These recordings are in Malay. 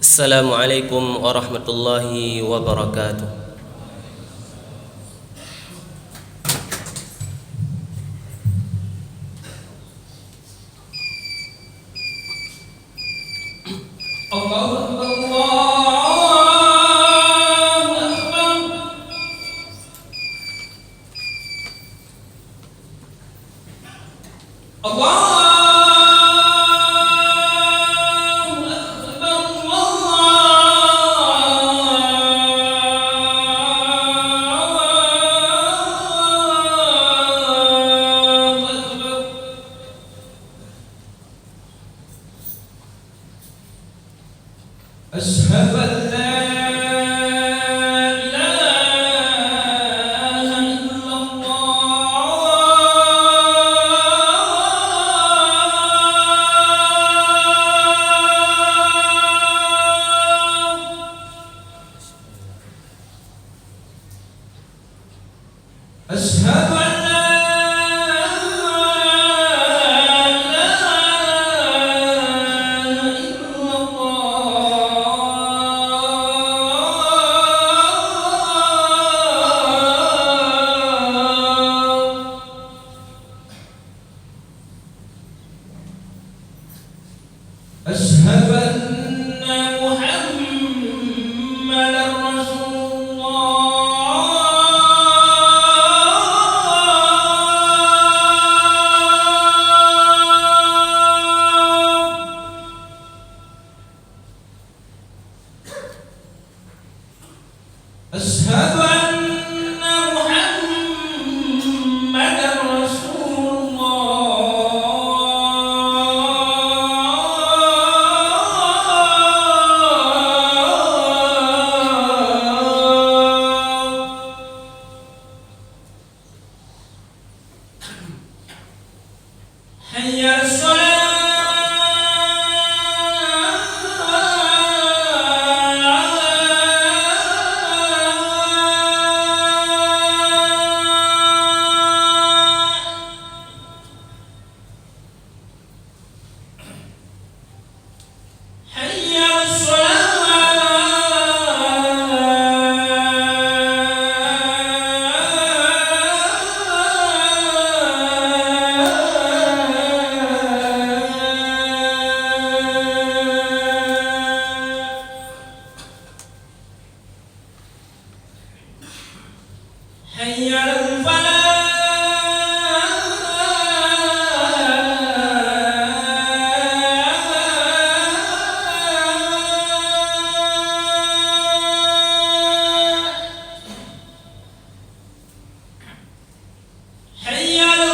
Assalamualaikum warahmatullahi wabarakatuh. Allahu Akbar, Allahu Akbar. Allah أشهد أن لا إله إلا الله. أشهد أن أشهد أن محمدًا رسول الله. أشهد أن محمدًا رسول حي على الصلاة. حي على حي على الفلاح. حي على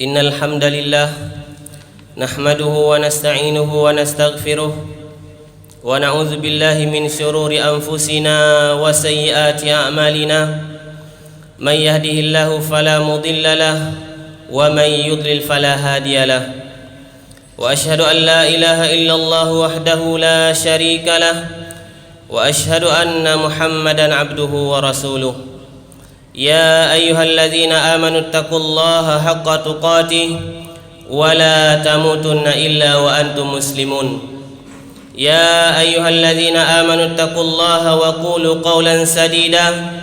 إن الحمد لله نحمده ونستعينه ونستغفره ونعوذ بالله من شرور أنفسنا وسيئات أعمالنا. من يهده الله فلا مضل له ومن يضلل فلا هادي له. وأشهد أن لا إله إلا الله وحده لا شريك له وأشهد أن محمدًا عبده ورسوله. يا أيها الذين آمنوا اتقوا الله حق تقاته ولا تموتن إلا وأنتم مسلمون. يا أيها الذين آمنوا اتقوا الله وقولوا قولا سديدا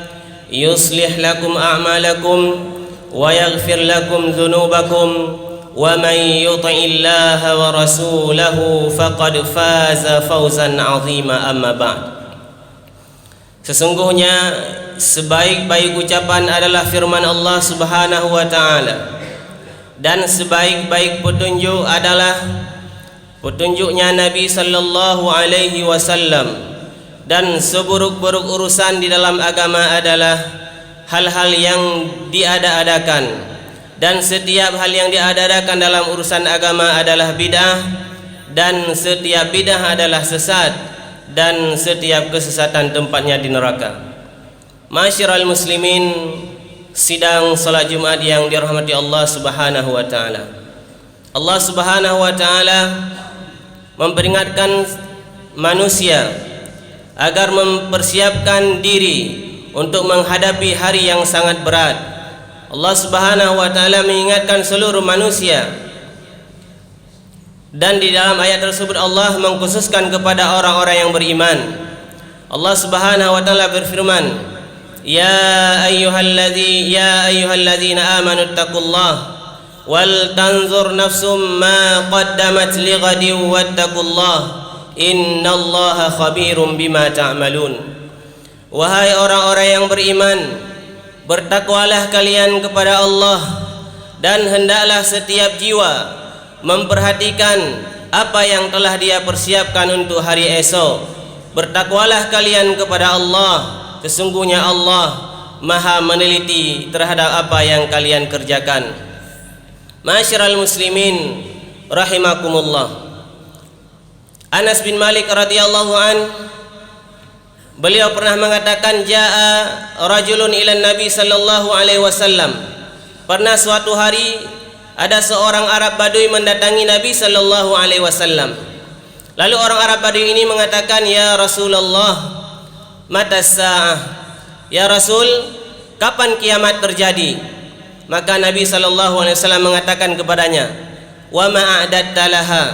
يصلح لكم أعمالكم ويغفر لكم ذنوبكم ومن يطع الله ورسوله فقد فاز فوزا عظيما. أما بعد Sesungguhnya sebaik-baik ucapan adalah firman Allah Subhanahu wa taala, dan sebaik-baik petunjuk adalah petunjuknya Nabi sallallahu alaihi wasallam, dan seburuk-buruk urusan di dalam agama adalah hal-hal yang diada-adakan, dan setiap hal yang diada-adakan dalam urusan agama adalah bid'ah, dan setiap bid'ah adalah sesat, dan setiap kesesatan tempatnya di neraka. Masyiral muslimin, sidang salat Jumat yang dirahmati Allah Subhanahu wa taala. Allah Subhanahu wa taala memperingatkan manusia agar mempersiapkan diri untuk menghadapi hari yang sangat berat. Allah Subhanahu wa taala mengingatkan seluruh manusia, dan di dalam ayat tersebut Allah mengkhususkan kepada orang-orang yang beriman. Allah Subhanahu wa taala berfirman, Ya ayyuhalladzina amanu taqullaha wal tanzur nafsum ma qaddamat lighadin wattaqullaha innallaha khabirum bima ta'malun. Wahai orang-orang yang beriman, bertakwalah kalian kepada Allah, dan hendaklah setiap jiwa memperhatikan apa yang telah Dia persiapkan untuk hari esok. Bertakwalah kalian kepada Allah, sesungguhnya Allah Maha meneliti terhadap apa yang kalian kerjakan. Masyiral muslimin rahimakumullah. Anas bin Malik radhiyallahu an, beliau pernah mengatakan, jaa rajulun ila Nabi sallallahu alaihi wasallam. Pernah suatu hari ada seorang Arab Badui mendatangi Nabi sallallahu alaihi wasallam. Lalu orang Arab Badui ini mengatakan, Ya Rasulullah, mata sa'ah? Ya Rasul, kapan kiamat terjadi? Maka Nabi sallallahu alaihi wasallam mengatakan kepadanya, Wa ma a'datta laha?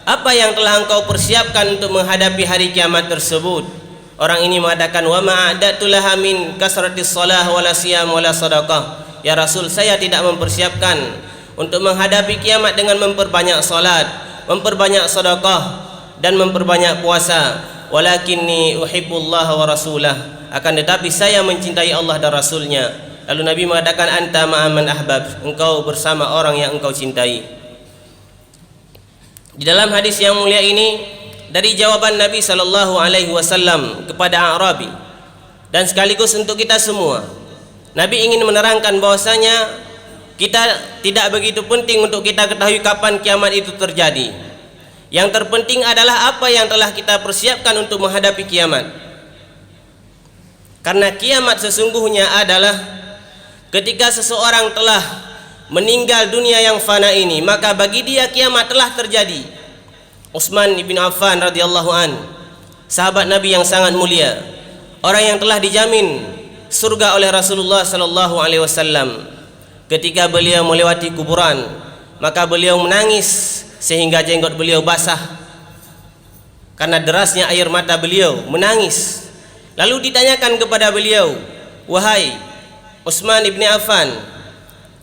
Apa yang telah engkau persiapkan untuk menghadapi hari kiamat tersebut? Orang ini mengatakan, Wa ma a'dattu laha min kasratis shalah wala siyam wala sadaqah. Ya Rasul, saya tidak mempersiapkan untuk menghadapi kiamat dengan memperbanyak salat, memperbanyak sedekah, dan memperbanyak puasa. Walakinni uhibbullaha wa rasulah. Akan tetapi saya mencintai Allah dan Rasulnya. Lalu Nabi mengatakan, anta ma'aman ahbab. Engkau bersama orang yang engkau cintai. Di dalam hadis yang mulia ini, dari jawaban Nabi sallallahu alaihi wasallam kepada Arabi, dan sekaligus untuk kita semua, Nabi ingin menerangkan bahwasanya kita tidak begitu penting untuk kita ketahui kapan kiamat itu terjadi. Yang terpenting adalah apa yang telah kita persiapkan untuk menghadapi kiamat. Karena kiamat sesungguhnya adalah ketika seseorang telah meninggal dunia yang fana ini, maka bagi dia kiamat telah terjadi. Utsman bin Affan radhiyallahu an, sahabat Nabi yang sangat mulia, orang yang telah dijamin surga oleh Rasulullah sallallahu alaihi wasallam. Ketika beliau melewati kuburan, maka beliau menangis sehingga jenggot beliau basah karena derasnya air mata beliau, menangis. Lalu ditanyakan kepada beliau, Wahai Utsman bin Affan,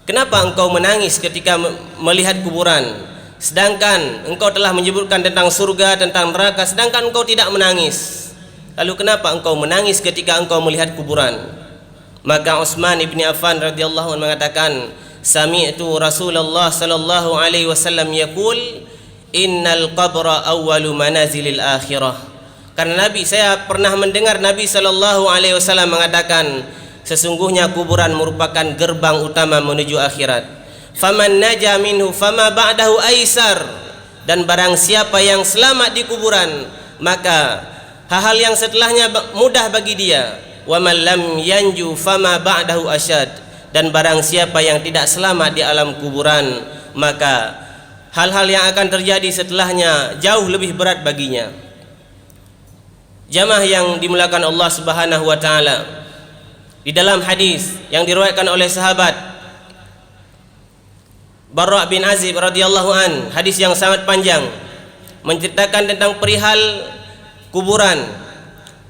kenapa engkau menangis ketika melihat kuburan, sedangkan engkau telah menyebutkan tentang surga, tentang neraka, sedangkan engkau tidak menangis? Lalu kenapa engkau menangis ketika engkau melihat kuburan? Maka Utsman bin Affan radhiyallahu anhu mengatakan, sami'tu Rasulullah sallallahu alaihi wasallam yaqul, innal qabra awwalu manazilil akhirah. Karena saya pernah mendengar Nabi sallallahu alaihi wasallam mengatakan, sesungguhnya kuburan merupakan gerbang utama menuju akhirat. Faman naja minhu fama ba'dahu aisar. Dan barang siapa yang selamat di kuburan, maka hal-hal yang setelahnya mudah bagi dia. Wa man lam yanju fama ba'dahu asyad. Dan barang siapa yang tidak selamat di alam kuburan, maka hal-hal yang akan terjadi setelahnya jauh lebih berat baginya. Jamaah yang dimuliakan Allah Subhanahu wa taala, di dalam hadis yang diriwayatkan oleh sahabat Barra bin Azib radhiyallahu an, hadis yang sangat panjang menceritakan tentang perihal kuburan.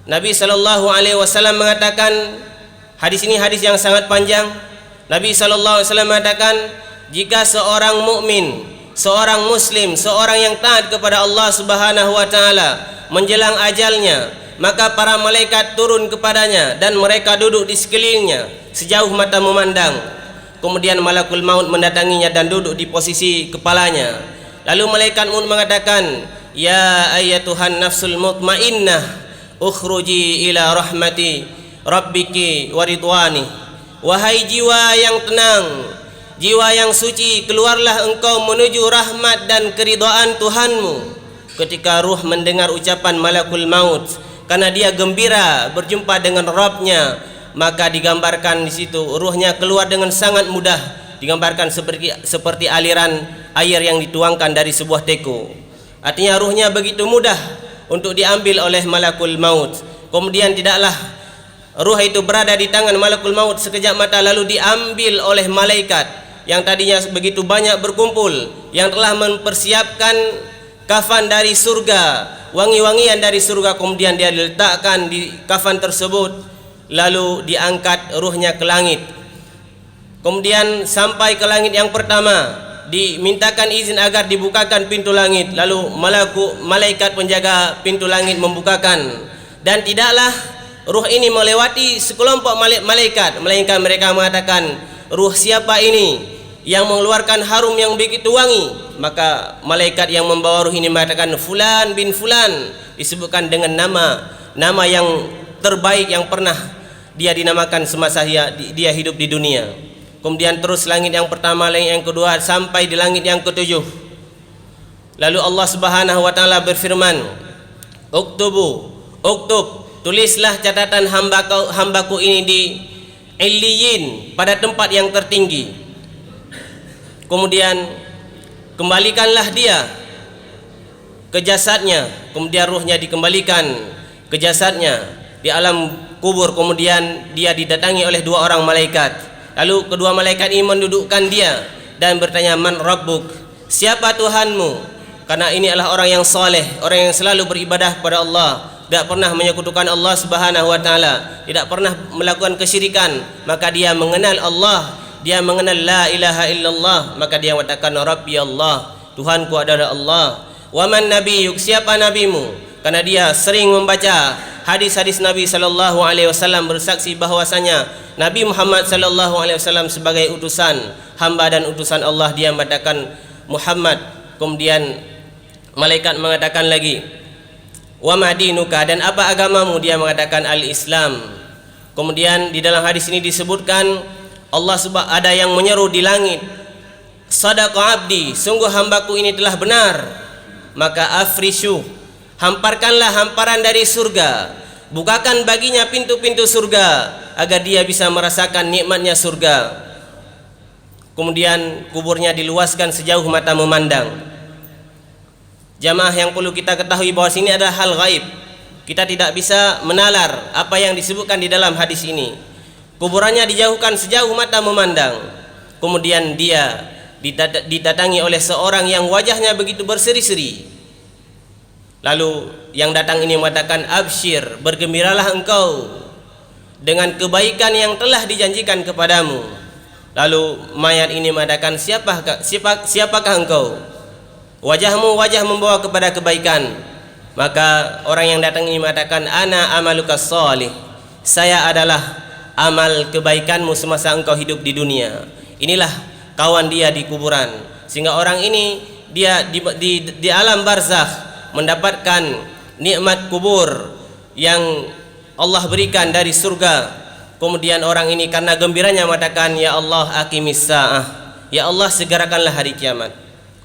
Nabi sallallahu alaihi wasallam mengatakan, hadis ini hadis yang sangat panjang. Nabi sallallahu alaihi wasallam mengatakan, jika seorang mukmin, seorang muslim, seorang yang taat kepada Allah Subhanahu wa taala menjelang ajalnya, maka para malaikat turun kepadanya dan mereka duduk di sekelilingnya sejauh mata memandang. Kemudian malakul maut mendatanginya dan duduk di posisi kepalanya. Lalu malaikat maut mengatakan, "Ya ayyatuhan nafsul mutmainnah, ukhruji ila rahmati rabbiki wa ridwani." Wahai jiwa yang tenang, jiwa yang suci, keluarlah engkau menuju rahmat dan keridhaan Tuhanmu. Ketika ruh mendengar ucapan malakul maut, karena dia gembira berjumpa dengan Rabbnya, maka digambarkan di situ ruhnya keluar dengan sangat mudah, digambarkan seperti aliran air yang dituangkan dari sebuah teko. Artinya ruhnya begitu mudah untuk diambil oleh malakul maut. Kemudian tidaklah ruh itu berada di tangan malakul maut sekejap mata lalu diambil oleh malaikat yang tadinya begitu banyak berkumpul, yang telah mempersiapkan kafan dari surga, wangi-wangian dari surga. Kemudian dia diletakkan di kafan tersebut, lalu diangkat ruhnya ke langit. Kemudian sampai ke langit yang pertama, dimintakan izin agar dibukakan pintu langit. Lalu malaikat penjaga pintu langit membukakan, dan tidaklah ruh ini melewati sekelompok malaikat, melainkan mereka mengatakan, "Ruh siapa ini yang mengeluarkan harum yang begitu wangi?" Maka malaikat yang membawa ruh ini mengatakan, "Fulan bin Fulan," disebutkan dengan nama yang terbaik yang pernah dia dinamakan semasa dia hidup di dunia. Kemudian terus langit yang pertama, langit yang kedua, sampai di langit yang ketujuh. Lalu Allah Subhanahu wa taala berfirman, "Uktub, tulislah catatan hambaku ini di Illiyin, pada tempat yang tertinggi. Kemudian kembalikanlah dia ke jasadnya." Kemudian ruhnya dikembalikan ke jasadnya di alam kubur. Kemudian dia didatangi oleh dua orang malaikat. Lalu kedua malaikat ini mendudukkan dia dan bertanya, "Man rabbuk?" Siapa Tuhanmu? Karena ini adalah orang yang soleh, orang yang selalu beribadah kepada Allah, tidak pernah menyekutukan Allah Subhanahu wa taala, tidak pernah melakukan kesyirikan. Maka dia mengenal Allah, dia mengenal la ilaha illallah. Maka dia mengatakan, "Rabbi Allah," Tuhanku adalah Allah. "Wa man nabiyyuk?" Siapa nabimu? Karena dia sering membaca hadis-hadis Nabi sallallahu alaihi wasallam bersaksi bahwasanya Nabi Muhammad sallallahu alaihi wasallam sebagai utusan, hamba dan utusan Allah. Dia mengatakan Muhammad. Kemudian malaikat mengatakan lagi, "Wa madinuka?" Dan apa agamamu? Dia mengatakan al-Islam. Kemudian di dalam hadis ini disebutkan Allah ada yang menyeru di langit, "Sadaqa abdi, sungguh hambaku ini telah benar." Maka afrishu, hamparkanlah hamparan dari surga, bukakan baginya pintu-pintu surga agar dia bisa merasakan nikmatnya surga. Kemudian kuburnya diluaskan sejauh mata memandang. Jamaah yang perlu kita ketahui bahwa sini adalah hal gaib. Kita tidak bisa menalar apa yang disebutkan di dalam hadis ini. Kuburannya dijauhkan sejauh mata memandang. Kemudian dia didatangi oleh seorang yang wajahnya begitu berseri-seri. Lalu yang datang ini mengatakan, "Absyir, bergembiralah engkau dengan kebaikan yang telah dijanjikan kepadamu." Lalu mayat ini mengatakan, siapakah engkau? Wajahmu wajah membawa kepada kebaikan. Maka orang yang datang ini mengatakan, "Ana amalukas sholih." Saya adalah amal kebaikanmu semasa engkau hidup di dunia. Inilah kawan dia di kuburan. Sehingga orang ini dia di alam barzakh mendapatkan nikmat kubur yang Allah berikan dari surga. Kemudian orang ini karena gembiranya mengatakan, "Ya Allah, aqimis sa'ah." Ya Allah, segerakanlah hari kiamat.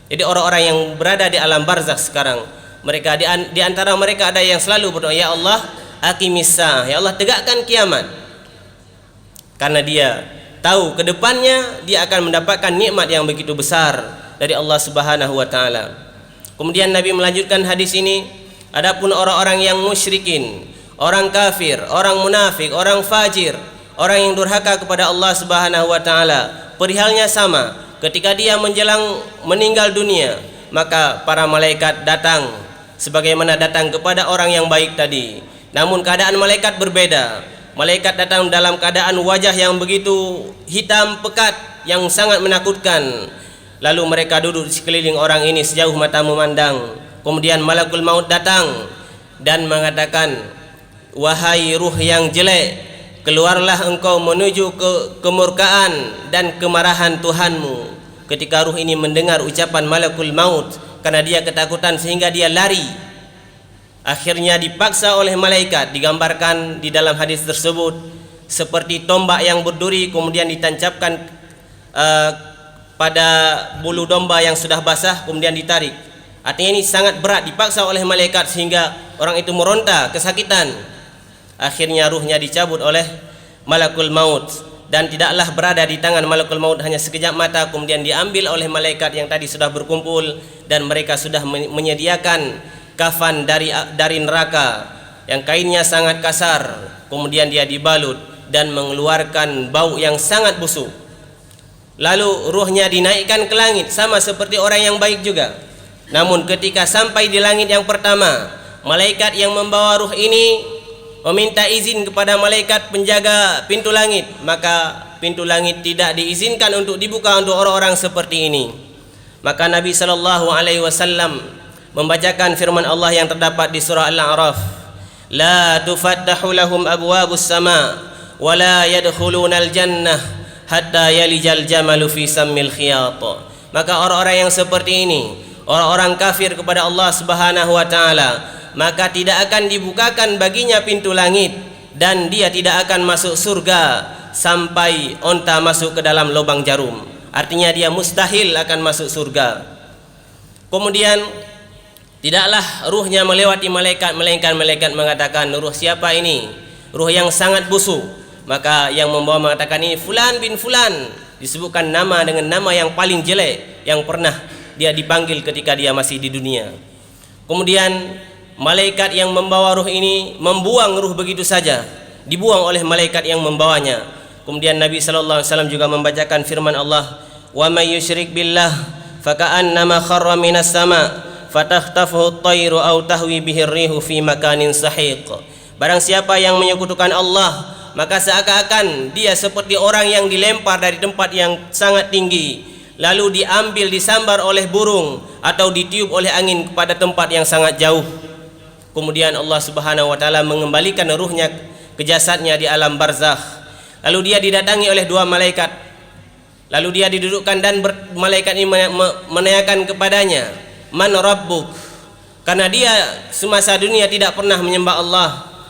Jadi orang-orang yang berada di alam barzakh sekarang, mereka di antara mereka ada yang selalu berdoa, "Ya Allah, aqimis sa'ah." Ya Allah, tegakkan kiamat. Karena dia tahu ke depannya dia akan mendapatkan nikmat yang begitu besar dari Allah Subhanahu wa taala. Kemudian Nabi melanjutkan hadis ini, adapun orang-orang yang musyrikin, orang kafir, orang munafik, orang fajir, orang yang durhaka kepada Allah Subhanahu wa taala, perihalnya sama. Ketika dia menjelang meninggal dunia, maka para malaikat datang sebagaimana datang kepada orang yang baik tadi. Namun keadaan malaikat berbeda. Malaikat datang dalam keadaan wajah yang begitu hitam pekat, yang sangat menakutkan. Lalu mereka duduk di sekeliling orang ini sejauh mata memandang. Kemudian malakul maut datang dan mengatakan, wahai ruh yang jelek, keluarlah engkau menuju ke kemurkaan dan kemarahan Tuhanmu. Ketika ruh ini mendengar ucapan malakul maut, karena dia ketakutan sehingga dia lari, akhirnya dipaksa oleh malaikat. Digambarkan di dalam hadis tersebut seperti tombak yang berduri kemudian ditancapkan pada bulu domba yang sudah basah kemudian ditarik. Artinya ini sangat berat, dipaksa oleh malaikat sehingga orang itu meronta kesakitan. Akhirnya ruhnya dicabut oleh malakul maut, dan tidaklah berada di tangan malakul maut hanya sekejap mata, kemudian diambil oleh malaikat yang tadi sudah berkumpul, dan mereka sudah menyediakan kafan dari neraka yang kainnya sangat kasar, kemudian dia dibalut dan mengeluarkan bau yang sangat busuk. Lalu ruhnya dinaikkan ke langit sama seperti orang yang baik juga. Namun ketika sampai di langit yang pertama, malaikat yang membawa ruh ini meminta izin kepada malaikat penjaga pintu langit, maka pintu langit tidak diizinkan untuk dibuka untuk orang-orang seperti ini. Maka Nabi SAW membacakan firman Allah yang terdapat di surah Al-A'raf, la tufattahu lahum abwabus sama wa la yadkhulunal jannah hatta yalijal jamalu fi sammil khiyat. Maka orang-orang yang seperti ini, orang-orang kafir kepada Allah Subhanahu wa taala, maka tidak akan dibukakan baginya pintu langit, dan dia tidak akan masuk surga sampai onta masuk ke dalam lubang jarum. Artinya dia mustahil akan masuk surga. Kemudian tidaklah ruhnya melewati malaikat, melainkan malaikat mengatakan, ruh siapa ini? Ruh yang sangat busuk. Maka yang membawa mengatakan, ini fulan bin fulan, disebutkan nama dengan nama yang paling jelek yang pernah dia dipanggil ketika dia masih di dunia. Kemudian malaikat yang membawa ruh ini membuang ruh begitu saja, dibuang oleh malaikat yang membawanya. Kemudian Nabi SAW juga membacakan firman Allah, wa may yusyrik billah faka'annama kharra minas sama fatakhtafuhu at-tayru aw tahwi bihi ar-rihu fi makanin sahiq. Barang siapa yang menyekutukan Allah, maka seakan-akan dia seperti orang yang dilempar dari tempat yang sangat tinggi, lalu diambil, disambar oleh burung atau ditiup oleh angin kepada tempat yang sangat jauh. Kemudian Allah Subhanahu wa taala mengembalikan ruhnya ke jasadnya di alam barzakh. Lalu dia didatangi oleh dua malaikat. Lalu dia didudukkan dan malaikat ini menanyakan kepadanya, man rabbuk? Karena dia semasa dunia tidak pernah menyembah Allah,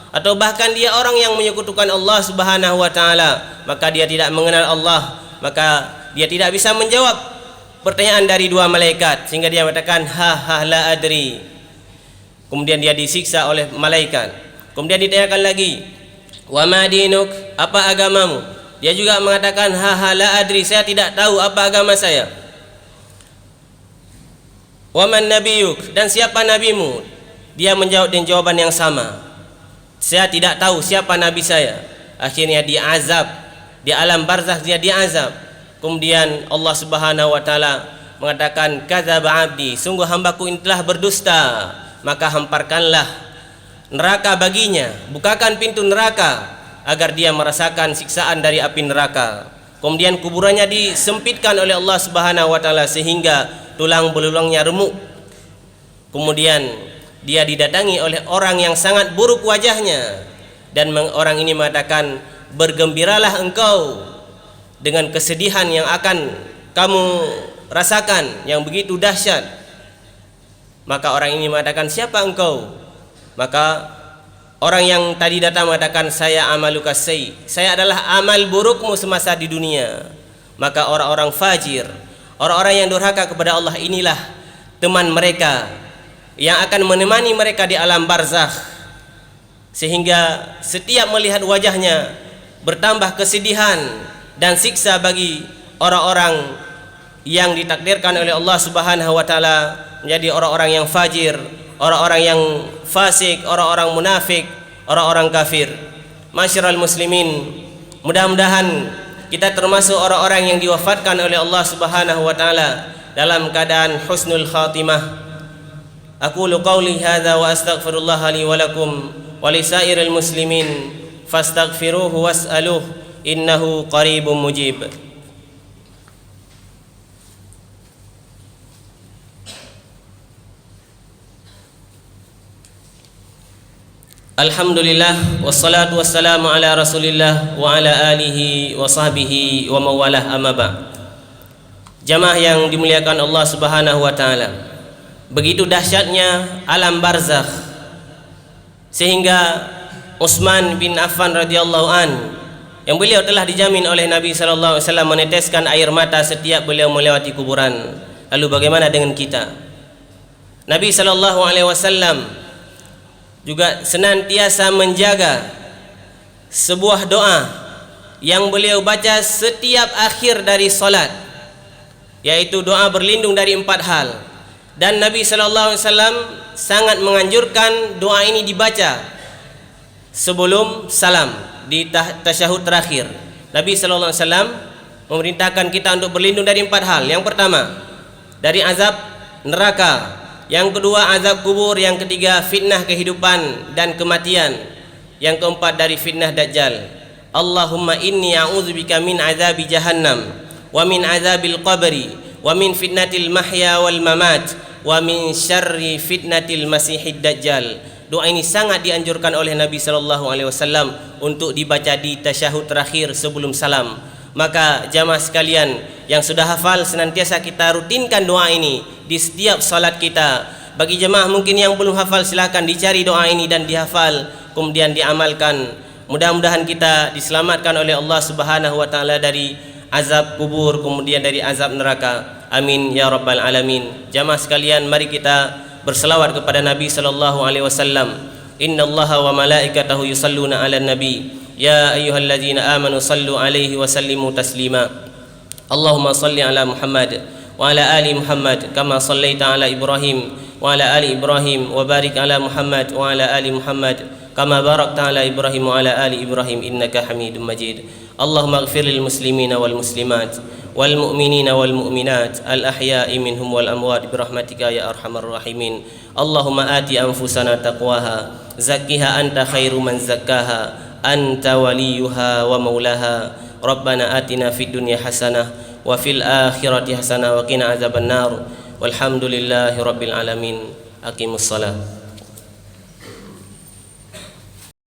atau bahkan dia orang yang menyekutukan Allah Subhanahu wa taala, maka dia tidak mengenal Allah, maka dia tidak bisa menjawab pertanyaan dari dua malaikat, sehingga dia mengatakan ha la adri. Kemudian dia disiksa oleh malaikat. Kemudian ditanyakan lagi, wa ma dinuk? Apa agamamu? Dia juga mengatakan ha la adri, saya tidak tahu apa agama saya. Wa man nabiyuk? Dan siapa nabimu? Dia menjawab dengan jawaban yang sama, saya tidak tahu siapa nabi saya. Akhirnya diazab di alam barzakh, dia diazab. Kemudian Allah Subhanahu wa taala mengatakan, kadzaba abdi, sungguh hambaku ini telah berdusta, maka hamparkanlah neraka baginya, bukakan pintu neraka agar dia merasakan siksaan dari api neraka. Kemudian kuburannya disempitkan oleh Allah Subhanahu wa taala sehingga tulang belulangnya remuk. Kemudian dia didatangi oleh orang yang sangat buruk wajahnya, dan orang ini mengatakan, bergembiralah engkau dengan kesedihan yang akan kamu rasakan yang begitu dahsyat. Maka orang ini mengatakan, siapa engkau? Maka orang yang tadi datang mengatakan, saya amaluka sayyi, saya adalah amal burukmu semasa di dunia. Maka orang-orang fajir, orang-orang yang durhaka kepada Allah inilah teman mereka yang akan menemani mereka di alam barzakh, sehingga setiap melihat wajahnya bertambah kesedihan dan siksa bagi orang-orang yang ditakdirkan oleh Allah Subhanahu wa taala menjadi orang-orang yang fajir, orang-orang yang fasik, orang-orang munafik, orang-orang kafir. Masyiral muslimin, mudah-mudahan kita termasuk orang-orang yang diwafatkan oleh Allah Subhanahu wa taala dalam keadaan husnul khatimah. Aqulu qauli hadza wa astaghfirullah li wa lakum wa lisairil muslimin fastaghfiruhu was'aluhu innahu qaribun mujib. Alhamdulillah wassalatu wassalamu ala Rasulillah wa ala alihi wa sahbihi wa mawalah amma ba'd. Jamaah yang dimuliakan Allah Subhanahu wa taala. Begitu dahsyatnya alam barzakh sehingga Utsman bin Affan radhiyallahu an yang beliau telah dijamin oleh Nabi sallallahu alaihi wasallam meneteskan air mata setiap beliau melewati kuburan. Lalu bagaimana dengan kita? Nabi sallallahu alaihi wasallam juga senantiasa menjaga sebuah doa yang beliau baca setiap akhir dari salat, yaitu doa berlindung dari 4 hal. Dan Nabi sallallahu alaihi wasallam sangat menganjurkan doa ini dibaca sebelum salam di tasyahud terakhir. Nabi sallallahu alaihi wasallam memerintahkan kita untuk berlindung dari 4 hal. Yang pertama, dari azab neraka. Yang kedua, azab kubur. Yang ketiga, fitnah kehidupan dan kematian. Yang keempat, dari fitnah dajjal. Allahumma inni a'udzubika min azabi jahannam wa min azabil qabri wa min fitnatil mahya wal mamat wa min syarri fitnatil masihid dajjal. Doa ini sangat dianjurkan oleh Nabi sallallahu alaihi wasallam untuk dibaca di tasyahud terakhir sebelum salam. Maka jamaah sekalian yang sudah hafal, senantiasa kita rutinkan doa ini di setiap salat kita. Bagi jemaah mungkin yang belum hafal, silakan dicari doa ini dan dihafal, kemudian diamalkan. Mudah-mudahan kita diselamatkan oleh Allah Subhanahu wa taala dari azab kubur, kemudian dari azab neraka. Amin ya rabbal alamin. Jamaah sekalian, mari kita berselawat kepada Nabi sallallahu alaihi wasallam. Innallaha wa malaikatahu yusalluna 'alan nabi. Ya ayyuhalladzina amanu sallu alaihi wa sallimu taslima. Allahumma salli ala Muhammad wa ala ali Muhammad kama sallaita ala Ibrahim wa ala ali Ibrahim wa barik ala Muhammad wa ala ali Muhammad kama barakta ala Ibrahim wa ala ali Ibrahim innaka Hamidum Majid. Allahumma ighfir lil muslimina wal muslimat wal mu'minina wal mu'minat al ahya'i minhum wal amwat bi rahmatika ya arhamar rahimin. Allahumma ati anfusana taqwaha zakkiha anta khairu man zakkaha anta waliyuha wa maulaha. Rabbana atina fid dunya hasanah wa fil akhirati hasanah wa qina azabannar. Walhamdulillahi rabbil alamin. Aqimus salat.